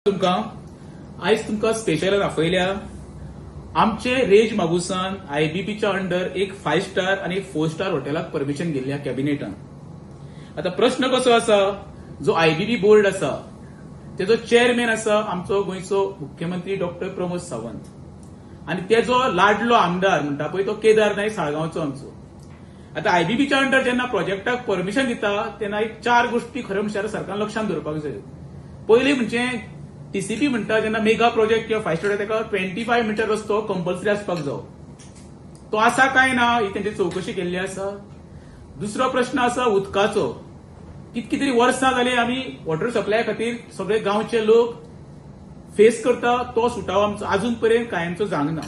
आयज तुमकां स्पेशल दाखयल्या आमचे रेज मागुसान आयबीपीच्या अंडर एक 5 स्टार आणि एक 4 स्टार हॉटेलाक परमिशन गेल्ल्या कॅबिनेटान. आता प्रश्न कसो आसा, जो आयबीपी बोर्ड आसा तेजो चेअरमॅन आसा आमचो गोंयचो मुख्यमंत्री डॉक्टर प्रमोद सावंत आणि तेजो लाडलो आमदार म्हणटा पळय तो केदार नायक साळगांवचो आमचो. आता आयबीपीच्या अंडर जेन्ना प्रोजेक्टाक परमिशन दिता तेन्ना एक 4 गोष्टी खऱ्या म्हणल्यार सरकारान लक्षांत दवरपाक जाय. पयली म्हणजे टीसीपी म्हणटा जेन्ना मेगा प्रोजेक्ट किंवा 5 स्टार ताका 25 मीटर रस्तो कंपल्सरी आसपाक जाय. तो आसा काय ना ही तेंची चौकशी केल्ली आसा. दुसरो प्रश्न आसा उदकाचो. कितकी तरी वर्सां जाली आमी वॉटर सप्लाय खातीर सगळे गांवचे लोक फेस करता, तो सुटावो आमचो अजून पर्यंत कायमचो जावंक ना.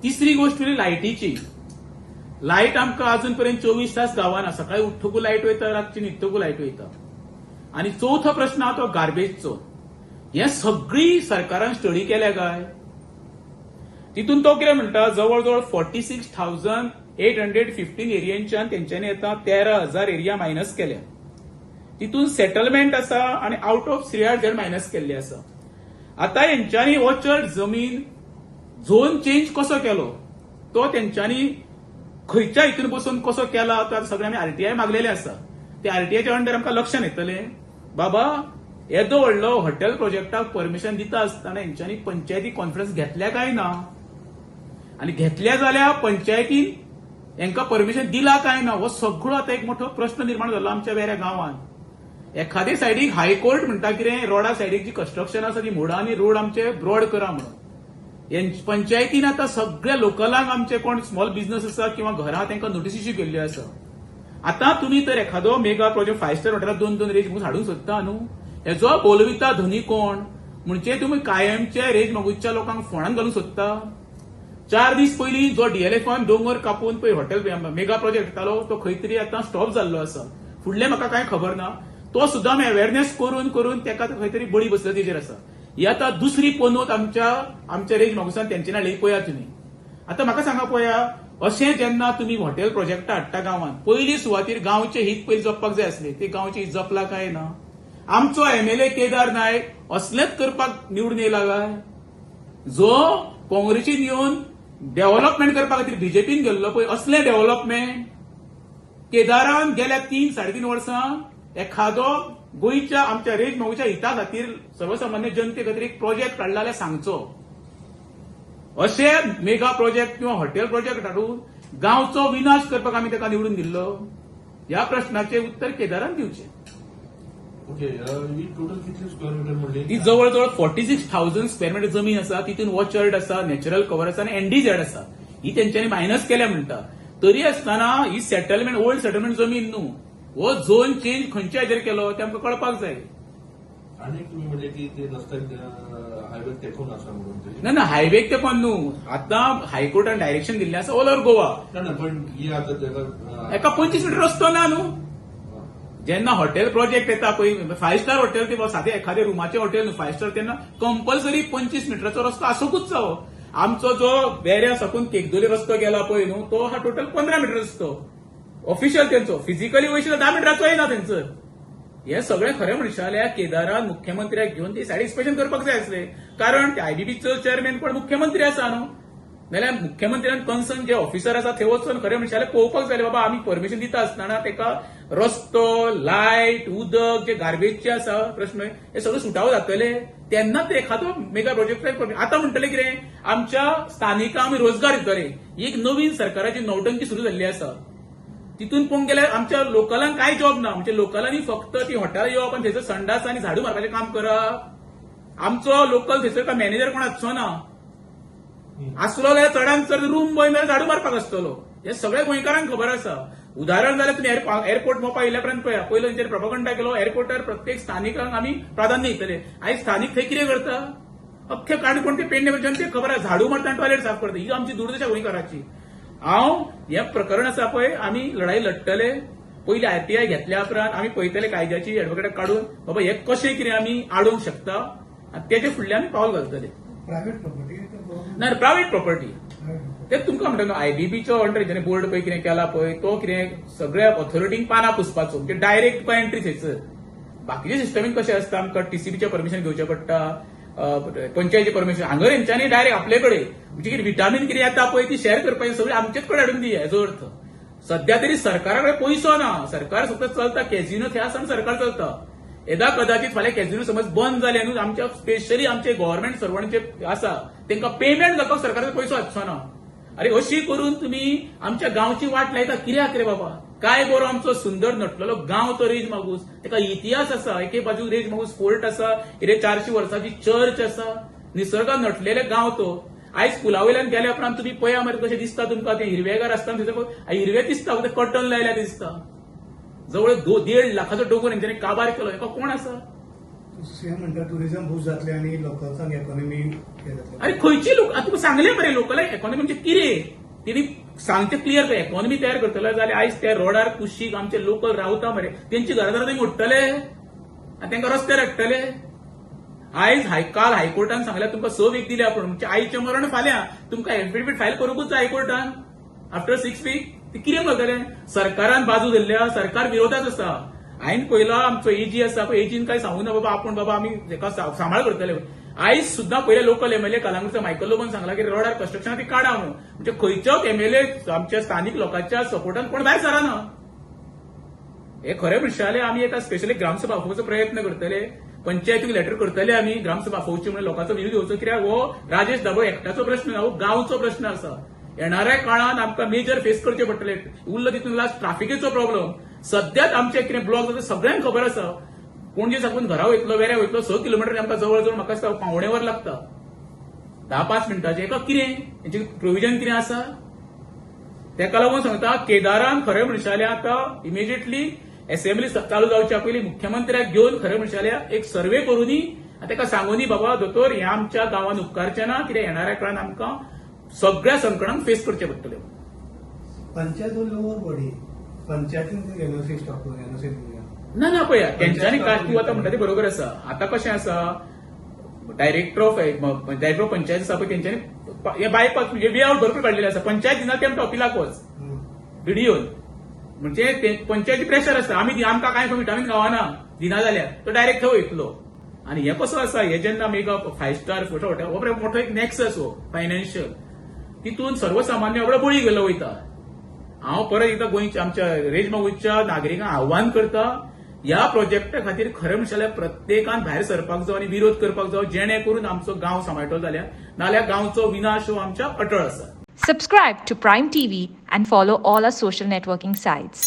तिसरी गोष्ट म्हणजे लायटीची. लायट आमकां अजून पर्यंत 24 तास गावाना, सकाळी उठ्ठकू लायट वयता, रातची न्हिदतकू लायट वयता. आणि चौथो प्रश्न आहा तो गार्बेजचो. हे सगळी सरकारान स्टडी केल्या काय? तितून तो कितें म्हणटा, जवळजवळ 46,815 एरियांच्यान तेंच्यांनी आता 13,000 एरिया मायनस केल्या. तितून सेटलमेंट आसा आणि आउट ऑफ 3,000 मायनस केल्ले आसा. आता हेंच्यांनी हो चड जमीन झोन चेंज कसो केलो तो तेंच्यांनी खंयच्या हितून बसून कसो केला तो सगळे आमी आरटीआय मागलेले आसा. ते आरटीआयच्या अंडर आमकां लक्षांत येतले बाबा येदो व्हडलो हॉटेल प्रोजेक्टाक परमिशन दिता आसतना हेंच्यांनी पंचायती कॉन्फरन्स घेतल्या काय ना, आणि घेतल्या जाल्यार पंचायतीन हेंका परमिशन दिला काय ना, हो सगळो आता एक मोठो प्रश्न निर्माण जालो आमच्या वेऱ्या गांवांत. एखादे सायडीक हायकोर्ट म्हणटा कितें, रोडा सायडीक जी कन्स्ट्रक्शन आसा ती मोडा आनी रोड आमचे ब्रॉड करा म्हणून. पंचायतीन आता सगळ्या लोकलांक आमचे कोण स्मॉल बिझनेस आसा किंवा घरां तांकां नोटीस केल्ल्यो आसा. आता तुम्ही तर एखादो मेगा प्रोजेक्ट 5 स्टार हॉटेलात 2-2 रेज मागूस हाडूंक सोदता न्हू, हेजो बोलविता धनी कोण म्हणजे तुम्ही कायमचे रेज मागूसच्या लोकांक फोंडान घालूंक सोदता. 4 दीस पयलीं जो डीएलएफान दोंगर कापून पळय हॉटेल मेगा प्रोजेक्ट येतालो तो खंय तरी आता स्टॉप जाल्लो आसा. फुडलें म्हाका कांय खबर ना. तो सुद्दां आमी अवेअरनेस करून करून तेका खंय तरी बळी बसला तेजेर आसा. ही आता दुसरी पनोत आमच्या रेज मागुसान तेंचे नाडली पळया तुमी. आता म्हाका सांगा पळया, अशें जेन्ना तुमी हॉटेल प्रोजेक्टां हाडटा गांवांत, पयली सुवातेर गांवचे हित पयलीं जपपाक जाय आसले, ते गांवचे हित जपला काय ना? आमचो एमएलए केदार नायक असलेच करपाक निवडून येयला काय? जो काँग्रेसीन येवन डेव्हलपमेंट करपा खातीर बीजेपीन गेल्लो पळय, असले डेव्हलपमेंट केदारान गेल्या 3-3.5 वर्सां एखादो गोंयच्या आमच्या रेज मागूच्या हिता खातीर सर्वसामान्य जनते खातीर एक प्रोजेक्ट काडला जाल्यार सांगचो. अशे मेगा प्रोजेक्ट किंवा हॉटेल प्रोजेक्ट हाडून गांवचो विनाश करपाक आमी ताका निवडून दिल्लो? ह्या प्रश्नाचे उत्तर केदारान दिवचें. ती जवळजवळ 46,000 स्क्वेअर मीटर जमीन आसा. तितून वॉचर्ड आसा, नॅचरल कव्हर आसा आणि एनडीझेड आसा. ही तेंच्यांनी मायनस केल्या म्हणटा. तरी आसतना ही सेटलमेंट ओल्ड सेटलमेंट जमीन न्हू, हो झोन चेंज खंयच्या हेजेर केलो ते आमकां कळपाक जाय. आणि तुम्ही म्हणजे की ते हायवे तेकोन आसा म्हणून ना हायवे तेकोन न्हू, आता हायकोर्टान डायरेक्शन दिल्लें आसा ऑल ओव्हर गोवा. ना पण ही आता एका 25 मीटर रस्तो ना न्हू. जेन्ना हॉटेल प्रोजेक्ट येता पळय 5 स्टार हॉटेल ते सादे एखादे रुमाचे हॉटेल न्हू, 5 स्टार तेन्ना कंपल्सरी 25 मीटराचो रस्तो आसूंकूच जावो. आमचो जो वेऱ्या साकून केकदोली रस्तो गेला पळय न्हू, तो हा टोटल 15 मीटर रस्तो ऑफिशियल तेंचो. फिजिकली वयशिल्लो 10 मीटराचो येना तेंचो. हे सगळे खरे म्हणशाल्या केदारान मुख्यमंत्र्याक घेऊन ती सायड एक्सपेशन करपाक जाय आसले. कारण ते आयबीपीचो चेअरमॅन पण मुख्यमंत्री आसा न्हू, नाल्यार मुख्यमंत्र्यान कन्सर्न जे ऑफिसर आसा थंय वचून खरे म्हणशाले पळोवपाक जाय बाबा आमी परमिशन दिता आसतना तेका रस्तो, लायट, उदक, जे गार्बेजचे आसा प्रश्न हे सगळे सुटावो जातले तेन्ना ते एखादो मेगा प्रोजेक्ट. आता म्हणटले कितें, आमच्या स्थानिकांक आमी रोजगार दितले. ही एक नवीन सरकाराची नौटंकी सुरू जाल्ली आसा. तितून पळोवंक गेल्यार आमच्या लोकलांक काय जॉब ना. म्हणजे लोकलांनी फक्त ती हॉटेलां येवप आनी थंयसर संडास आनी झाडू मारपाचें काम करप. आमचो लोकल थंयसर काय मॅनेजर कोण आसचो ना. आसलो जाल्यार चडांत चड रूम बॉय मेळ्यार झाडू मारपाक आसतलो. हे सगळे गोंयकारांक खबर आसा. उदाहरण जाल्यार तुमी एअरपोर्ट मोपा येयल्यापर्यंत पळया, पयलो तेंचेर प्रोपागंडा केलो एअरपोर्टार प्रत्येक स्थानिकांक आमी प्राधान्य दितले. आयज स्थानिक थंय कितें करता, अख्खे काणकोण ते पेडणे जनतेक खबर आसा झाडू मारता आनी टॉयलेट साफ करता. ही आमची दुर्दशा गोंयकाराची. हांव हे प्रकरण आसा पळय आमी लढाई लढटले. पयली आरटीआय घेतल्या उपरांत आमी पळयतले कायद्याची एडवोकेट काडून बाबा हे कशें कितें आमी आडोवंक शकता आनी तेचे फुडले आमी पावल घालतले. ना प्रायव्हेट प्रॉपर्टी तेच तुमकां म्हणटा न्हू, आयबीपीचो अंडर जेणे बोर्ड पळय कितें केला पळय तो कितें सगळ्या ऑथॉरिटींक पानां पुसपाचो म्हणजे डायरेक्ट तुका एंट्री थंयसर बाकीचे सिस्टमीक कशें आसता आमकां टीसीबीचें परमिशन घेवचें पडटा, पंचायतीचें परमिशन. हांगा हेंच्यांनी डायरेक्ट आपले कडेन म्हणजे कितें विटामीन कितें येता पळय ती शेअर करपाची सगळी आमचेच कडेन हाडून दिया हेजो अर्थ. सध्या तरी सरकारा कडेन पयसो ना, सरकार फक्त चलता कॅझिनो थंय आसा आनी सरकार चलता. येदा कदाचित फाल्यां कॅझिनो समज बंद जाले न्हू, आमच्या स्पेशली आमचे गव्हर्नमेंट सर्वंट जे आसा तांकां पेमेंट करपाक सरकाराचो पयसो वचचो ना. अरे अशी करून तुम्ही आमच्या गांवची वाट लायता कित्याक रे बाबा? काय बरो आमचो सुंदर नटलेलो गांव तो रेज मागूस, ताका इतिहास आसा, एके बाजूक रेज मागूस फोर्ट आसा, इरे 400 वर्सांची चर्च आसा, निसर्गान नटलेले गांव तो. आयज स्कुला वयल्यान गेले उपरांत तुम्ही पळया मरे कशें दिसता तुमकां ते हिरवेगार आसता हिरवे दिसता फक्त कटन लायल्या दिसता. जवळ 1.5 लाखाचो डोंगर हेंच्यांनी काबार केलो, हेका कोण आसा? सीएम म्हणटा टुरिझम बूस्ट जातले आणि लोकांक इकॉनॉमी हे जातले. अरे खंयची लोक तुका सांगले मरे लोकल इकॉनॉमी म्हणजे कितें तेणी सांगचे क्लियर कर. इकॉनॉमी तयार करतले जाल्यार आयज त्या रोडार कुशीक आमचे लोकल रावता मरे तेंची घरादारां थंय मोडटले आनी तांकां रस्त्यार हाडटले. आयज काल हायकोर्टान सांगल्यार तुमकां 6 वीक दिल्या पूण म्हणजे आयचें मरण फाल्यां तुमकां एफिडेविट फायल करूंकूच जाय हायकोर्टान आफ्टर 6 वीक. ते कितें करतले? सरकारान बाजू धरल्या, सरकार विरोधात आसा. हांवें पयला आमचो एजी आसा पळय एजीन काय सांगू ना बाबा आपूण बाबा आमी हेका सांबाळ करतले. आयज सुद्दां पयले लोकल एमएलए कलांगूटचो मायकल लोबन सांगला की रोडार कन्स्ट्रक्शन ती काडा म्हणून. म्हणजे खंयचोच एमएलए आमच्या स्थानिक लोकांच्या सपोर्टान कोण भायर सरना. हे खरें म्हणशाले आमी एका स्पेशली ग्रामसभा आपोवपाचो प्रयत्न करतले, पंचायतीक लेटर करतले आमी ग्रामसभा आपोवची म्हणून लोकांचो व्ह्यू घेवचो. कित्याक हो राजेश दाबो एकट्याचो प्रश्न ना, हो गांवचो प्रश्न आसा. येणाऱ्या काळात आमकां मेजर फेस करचे पडटले. उरलो तितून लास्ट ट्राफिकेचो प्रॉब्लेम. सद्याच आमचे कितें ब्लॉक जाता सगळ्यांक खबर आसा. पणजे साकून घरा वयतलो वेऱ्या वयतलो 6 किलोमीटर आमकां जवळ जवळ म्हाका दिसता पावणे वर लागता 10-5 मिनटांचे. हेका कितें हेंचे प्रोविजन कितें आसा? तेका लागून सांगता केदारान खरें म्हणशाले आतां इमिजिएटली असेंब्ली चालू जावच्या पयलीं मुख्यमंत्र्याक घेवन खरें म्हणशाले एक सर्वे करूनी ताका सांगूनी बाबा दोतोर हे आमच्या गांवांत उपकारचें ना, कितें येणाऱ्या काळात आमकां सगळ्या संकटांक फेस करचे पडटले. पंचायत लोवर बॉडी पंचायतीन एनओसी स्टॉप एनओसी ना पळया तेंच्यांनी काय तूं आतां म्हणटा तें बरोबर आसा. आतां कशें आसा डायरेक्टर ऑफ पंचायत आसा पळय तेंच्यांनी हे बायपास म्हणजे वे आवट भरपूर काडलेले आसा. पंचायत दिना ते आमच्या ऑफिसाक वच व्हिडिओन म्हणजे पंचायती प्रेशर आसता. आमकां कांय विटामीन गावना दिना जाल्यार तो डायरेक्ट थंय वयतलो. आनी हे कसो आसा हे जेन्ना मेगा 5 स्टार फोटो हॉटेल मोठो एक नॅक्सस हो फायनान्शियल तितून सर्वसामान्य एवढो बळी गेलो वयता. हांव परत एकदां गोंयच्या आमच्या रेजमागूच्या नागरिकांक आव्हान करता ह्या प्रोजेक्टा खातीर खरें म्हणशाल्यार प्रत्येकान भायर सरपाक जाय आनी विरोध करपाक जाय जेणे करून आमचो गांव सांबाळटलो नाल्यार गांवचो विनाश हो आमच्या अटळ आसा. Subscribe to Prime TV and follow all our social networking sites.